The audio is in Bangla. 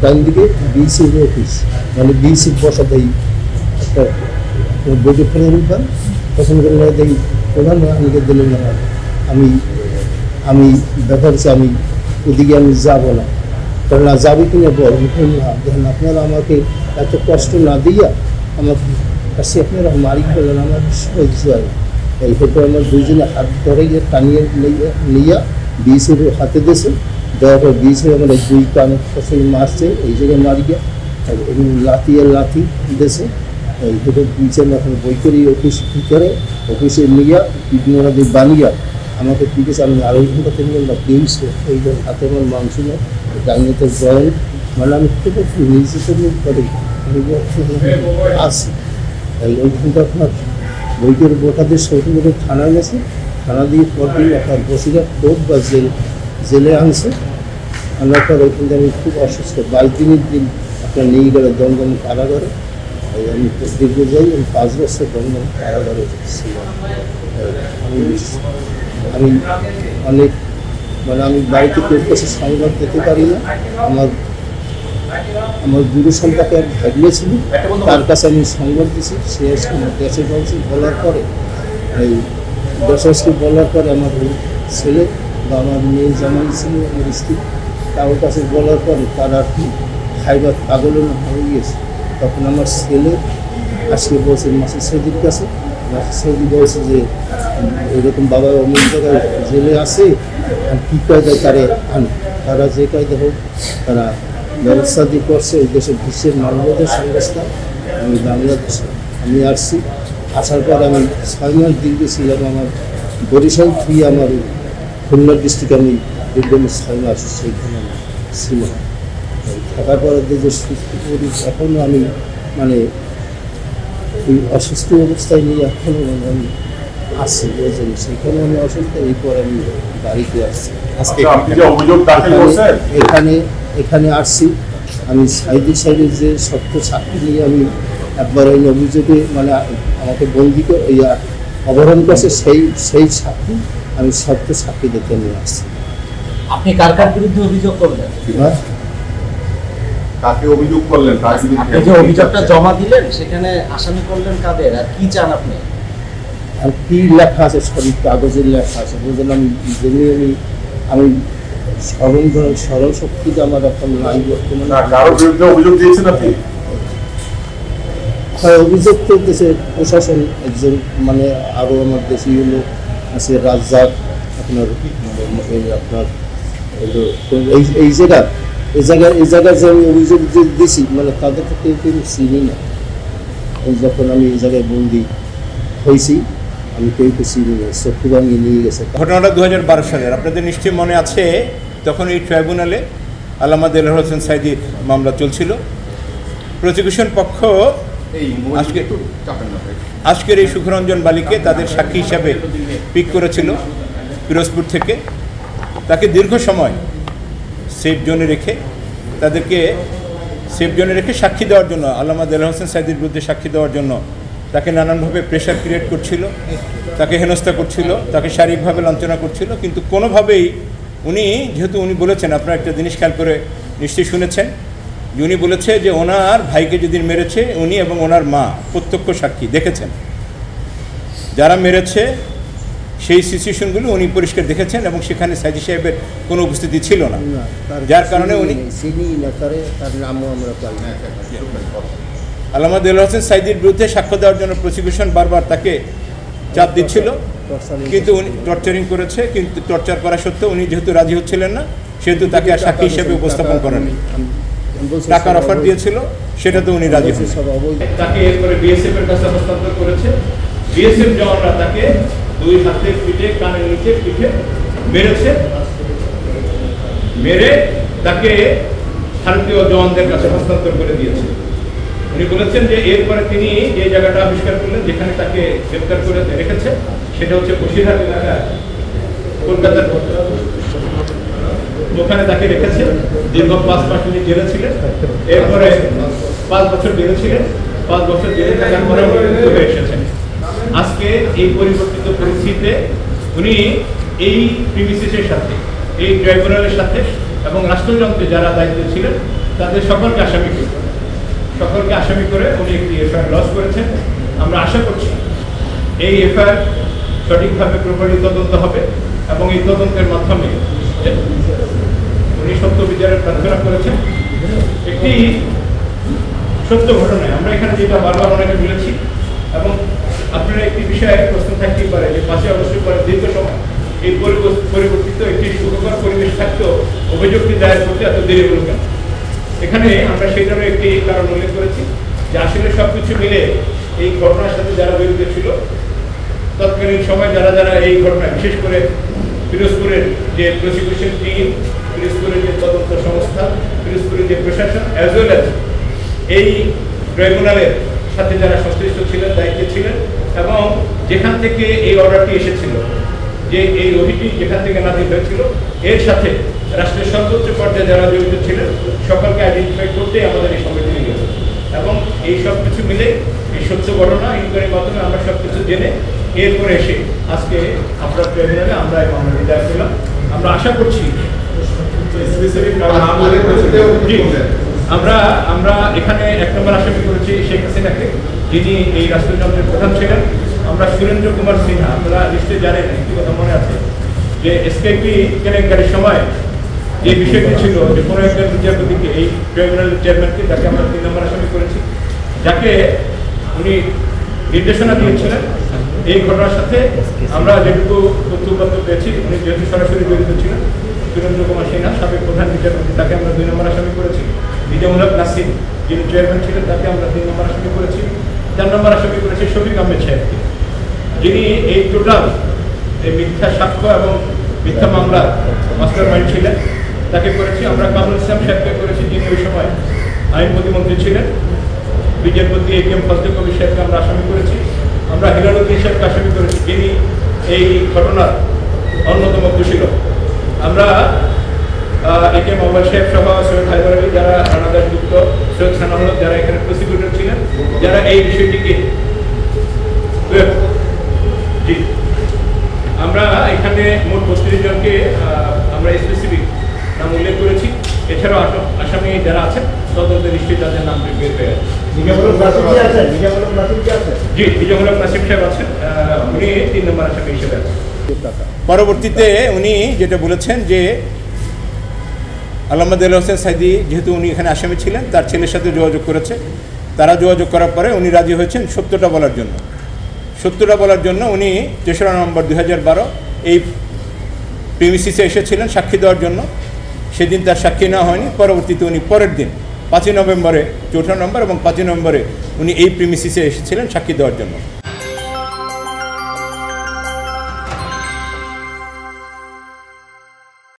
ডান দিকে বিসির অফিস, মানে বিসির বসা দেই একটা বৈঠকখানার উঠান পছন্দ করে দেই প্রধান আমাকে দিলেন না। আমি আমি ব্যাপার হচ্ছে আমি ওদিকে আমি যাবো না, কারণ না যাবো কিনা বল না, দেখেন আপনারা আমাকে এত কষ্ট না দিয়া আমার কাছে আপনারা মারি করলেন, আমার সহ্য হয় এই হয়তো আমার দুইজনে হাত ধরে গিয়ে টানিয়ে নিয়া বিসির হাতে দিয়েছে, দেওয়ার পর বিসির আমার দুই কান ফসল মারছে এই জায়গায় মারি গিয়া লাথি আর লাথি দিয়েছে। এই দুটো বিচের এখন বই করি অফিস ভিতরে অফিসে নিয়ে পিটনোরা দিয়ে বানিয়া আমাকে পিটেছে। আমি আড়াই ঘন্টা 3 ঘন্টা পেয়েছে এই হাতে আমার মাংস নেই, ডাইনেতে জয়েন্ট, মানে আমি খুব নিজে করে আসি। ওইখানটা আপনার বইকের বোটাদের সৌটি বোটে থানা গেছে, থানা দিয়ে পরদিন আপনার বসিরহাট কোর্ট বা জেলে আনছে। আনার পর ওইখানটা আমি খুব অসুস্থ, 22 দিন আপনার নিয়ে গেলে দমদম কারাগারে। আমি দীর্ঘ যাই, আমি 5 বছর দমদম কারাগারে ছিলাম। আমি অনেক মানে আমি বাড়িতে কেউ কাছে সংবাদ দিতে পারি না। আমার গুরু সম্পর্কে এক ভাগ্নে ছিল, তার কাছে আমি সংবাদ দিয়েছি। সে দেশে বলছি বলার পরে এই দেশকে বলার পরে আমার ছেলে বা আমার মেয়ে জামাই ছিল, আমার স্ত্রী, তার কাছে বলার পরে তার আর কি খাইবার পাগলের হয়ে গিয়েছে। তখন আমার ছেলে আজকে বলছে মাসির সৌদির কাছে, মাসির সৌদি বলছে যে এরকম বাবা অনেক জায়গায় জেলে আসে, আর কী কায়দায় তারে আনে, তারা যে কায়দা হোক তারা ব্যবস্থা দিয়ে করছে। ওই দেশের বিশ্বের মানবাধিকার সংস্থা, আমি বাংলাদেশে আমি আসছি। আসার পর আমি 6 মাস দীর্ঘ ছিলাম। আমার বরিশাল থেকে আমার খুলনা ডিস্ট্রিক্টে আমি দীর্ঘ 6 মাস সেইখানে ছিলাম। থাকার পরে যে সুস্থ করি এখনও আমি মানে ওই অসুস্থ অবস্থায় নিয়ে এখনও আমি আসছি, বুঝলেন, সেইখানে আমি অসুস্থ। এরপর আমি বাড়িতে আসছি। এখানে আসছি আমি সাইডের যে সত্য সাক্ষী নিয়ে আমি একবার ওই অভিযোগে মানে আমাকে বন্দি করে অবরোধ করছে, সেই সাক্ষী আমি সত্য সাক্ষী দেখে নিয়ে আসছি। আপনি কার কার বিরুদ্ধে অভিযোগ করলেন? কাকে অভিযোগ করলেন? আপনি যে অভিযোগটা জমা দিলেন সেখানে আসামি করলেন কাদের, আর কি চান আপনি? আর কি লেখা আছে, সবই কাগজের লেখা আছে, বুঝলেন। আমি যেমনি আমি স্মরণ শক্তিটা আমার এখন নাই বর্তমানে। কারোর বিরুদ্ধে অভিযোগ দিয়েছেন আপনি? হ্যাঁ, অভিযোগ করতেছে প্রশাসন, একজন মানে আরও আমার দেশীয় লোক আছে, রাজ্জাক আপনার এই জায়গায় যে আমি অভিযোগ দিয়েছি মানে তাদেরকে কেউ চিনি না। যখন আমি এই জায়গায় বন্দি হয়েছি আমি কেউ চিনি না, চক্ষু ভাঙিয়ে নিয়ে গেছে। ঘটনাটা 2012 সালের, আপনাদের নিশ্চয়ই মনে আছে। তখন এই ট্রাইব্যুনালে আল্লামা দেলোয়ার হোসেন সাঈদীর মামলা চলছিল। প্রসিকিউশন পক্ষ আজকের এই সুখরঞ্জন বালিকে তাদের সাক্ষী হিসাবে পিক করেছিল পিরোজপুর থেকে। তাকে দীর্ঘ সময় সেফ জোনে রেখে সাক্ষী দেওয়ার জন্য, আল্লামা দেলোয়ার হোসেন সাঈদীর বিরুদ্ধে সাক্ষী দেওয়ার জন্য তাকে নানানভাবে প্রেশার ক্রিয়েট করছিল, তাকে হেনস্থা করছিল, তাকে শারীরিকভাবে লাঞ্ছনা করছিল। কিন্তু কোনোভাবেই যেহেতু উনি বলেছেন, আপনারা একটা জিনিস খেয়াল করে নিশ্চয়ই শুনেছেন যে উনি বলেছে যে ওনার ভাইকে যেদিন মেরেছে উনি এবং ওনার মা প্রত্যক্ষ সাক্ষী দেখেছেন, যারা মেরেছে সেই সিচুয়েশনগুলো উনি পরিষ্কার দেখেছেন এবং সেখানে সাঈদী সাহেবের কোনো উপস্থিতি ছিল না, যার কারণে উনি আল্লামা দেলোয়ার হোসেন সাঈদীর বিরুদ্ধে সাক্ষ্য দেওয়ার জন্য প্রসিকিউশন বারবার তাকে চাপ দিচ্ছিল, কিন্তু উনি টর্চারিং করেছে। কিন্তু টর্চার করা সত্ত্বেও উনি যেহেতু রাজি হচ্ছিলেন না, সেহেতু তাকে আর সাক্ষী হিসেবে উপস্থাপন করেননি। টাকার অফার দিয়েছিল, সেটা তো উনি রাজি হন। তাকে এরপরে বিএসএফ এর কাছে হস্তান্তর করেছে। বিএসএফ জওয়ানরা তাকে 2 হাতে পিঠে, কানের নিচে পিঠে মেরেছে। মেরে তাকে ভারতীয় জওয়ানদের কাছে হস্তান্তর করে দিয়েছে। উনি বলেছেন যে এরপরে তিনি যে জায়গাটা আবিষ্কার করলেন যেখানে তাকে গ্রেপ্তার করে রেখেছে, সেটা হচ্ছে বসিরহাট এলাকা, কলকাতার। ওখানে তাকে রেখেছে। দীর্ঘ 5 মাস তিনি জেলে ছিলেন। এরপরে 5 বছর জেলে ছিলেন। 5 বছর জেলে থাকার পরে মুক্ত হয়ে এসেছেন। আজকে এই পরিবর্তিত পরিস্থিতিতে উনি এই প্রিমিসিসের সাথে, এই ট্রাইব্যুনালের সাথে এবং রাষ্ট্রযন্ত্রে যারা দায়িত্বে ছিলেন তাদের সকলকে আসামি করে উনি একটি এফআইআর লঞ্চ করেছেন। আমরা আশা করছি এই এফআইআর সঠিকভাবে প্রপারলি তদন্ত হবে এবং এই তদন্তের মাধ্যমে উনি সত্য বিচারের প্রার্থনা করেছেন। একটি সত্য ঘটনায় আমরা এখানে যেটা বারবার অনেকে বলেছি এবং আপনারা একটি বিষয়ে প্রশ্ন থাকতেই পারে যে 5 আগস্টের পরে দীর্ঘ সময় এই পরিবর্তিত একটি সুখকর পরিবেশ থাকতেও অভিযোগটি দায়ের করতে এত দেরি হলো কেন? এখানে আমরা সেই জন্য একটি কারণ উল্লেখ করেছি যে আসলে সবকিছু মিলে এই ঘটনার সাথে যারা জড়িত ছিল তৎকালীন সময় যারা এই ঘটনা, বিশেষ করে পিরোজপুরের যে প্রসিকিউশন টিম, পিরোজপুরের যে তদন্ত সংস্থা, পিরোজপুরের যে প্রশাসন, অ্যাজ ওয়েল অ্যাজ এই ট্রাইব্যুনালের সাথে যারা সংশ্লিষ্ট ছিলেন, দায়িত্বে ছিলেন এবং যেখান থেকে এই অর্ডারটি এসেছিল, যে এই রহিটি যেখান থেকে নাজিল হয়েছিল, এর সাথে রাষ্ট্রের সর্বোচ্চ পর্যায়ে যারা জড়িত ছিলেন সকলকে আইডেন্টিফাই করতেই আমাদের এই সমিতি নিয়ে গেছে এবং এই সব কিছু মিলে এই সত্য ঘটনা ইনকোয়ারির মাধ্যমে আমরা সব কিছু জেনে এরপরে এসে আজকে আপনার ট্রাইব্যুনালে আমরা এই মামলাটি দায়ের করলাম। আমরা আশা করছি আমরা এখানে 1 নম্বর আসামি করেছি শেখ হাসিনাকে, যিনি এই রাষ্ট্রযন্ত্রের প্রধান ছিলেন। আমরা সুরেন্দ্র কুমার সিনহা, আপনারা নিশ্চয়ই জানেন, একটি কথা মনে আছে যে এসকেপি কেলেঙ্কারির সময় যে বিষয়টি ছিল যে কোনো একজন বিচারপতিকে, এই ট্রাইব্যুনালের চেয়ারম্যানকে, তাকে আমরা 3 নম্বর আসামি করেছি, যাকে উনি নির্দেশনা দিয়েছিলেন এই ঘটনার সাথে। আমরা যেটুকু তথ্যপত্র পেয়েছি, উনি যেহেতু সরাসরি জড়িত ছিলেন, সুরেন্দ্র কুমার সিনহা সাবেক প্রধান বিচারপতি, তাকে আমরা 2 নম্বর আসামি করেছি। নিজামুল হক নাসিম, যিনি চেয়ারম্যান ছিলেন, তাকে আমরা 3 নম্বর আসামি করেছি। 4 নম্বর আসামি করেছি শফিক আহমেদ সাহেবকে, যিনি এই টোটাল এই মিথ্যা সাক্ষ্য এবং মিথ্যা মামলার মাস্টার মাইন্ড ছিলেন, তাকে করেছি। আমরা কামরুল ইসলাম সাহেবকে করেছি, যিনি ওই সময় আইন প্রতিমন্ত্রী ছিলেন। বিচারপতি ATM ফজলে কবির সাহেবকে আমরা আসামি করেছি। আমরা হিলালুদ্দিন সাহেবকে আসামি করেছি, যিনি এই ঘটনার অন্যতম দোষী। আমরা ATM মোবাইল সাহেব সহ সৈয়দ হায়দার আলী, যারা রানাদাস গুপ্ত, সৈয়দ সানাউল্লাহ, যারা এখানে প্রসিকিউটর ছিলেন, যারা এই বিষয়টিকে আমরা এখানে মোট 32 জনকে আমরা স্পেসিফিক নাম উল্লেখ করেছি। এছাড়াও আসামি যারা আছেন তদন্তের নিশ্চয়ই তাদের নাম বের হয়ে আছে। জি, নিজামুল হক নাসিম সাহেব আছেন, উনি 3 নম্বর আসামি হিসেবে আছেন। পরবর্তীতে উনি যেটা বলেছেন যে আল্লামা দেলোয়ার হোসেন সাইদি, যেহেতু উনি এখানে আসামি ছিলেন, তার ছেলের সাথে যোগাযোগ করেছে। তারা যোগাযোগ করার পরে উনি রাজি হয়েছেন সত্যটা বলার জন্য। উনি 3রা নভেম্বর 2012 এই প্রিমিসিসে এসেছিলেন সাক্ষী দেওয়ার জন্য। সেদিন তার সাক্ষী নেওয়া হয়নি। পরবর্তীতে উনি পরের দিন 5 নভেম্বরে, 4 নভেম্বর এবং 5 নভেম্বরে উনি এই প্রিমিসিসে এসেছিলেন সাক্ষী দেওয়ার জন্য।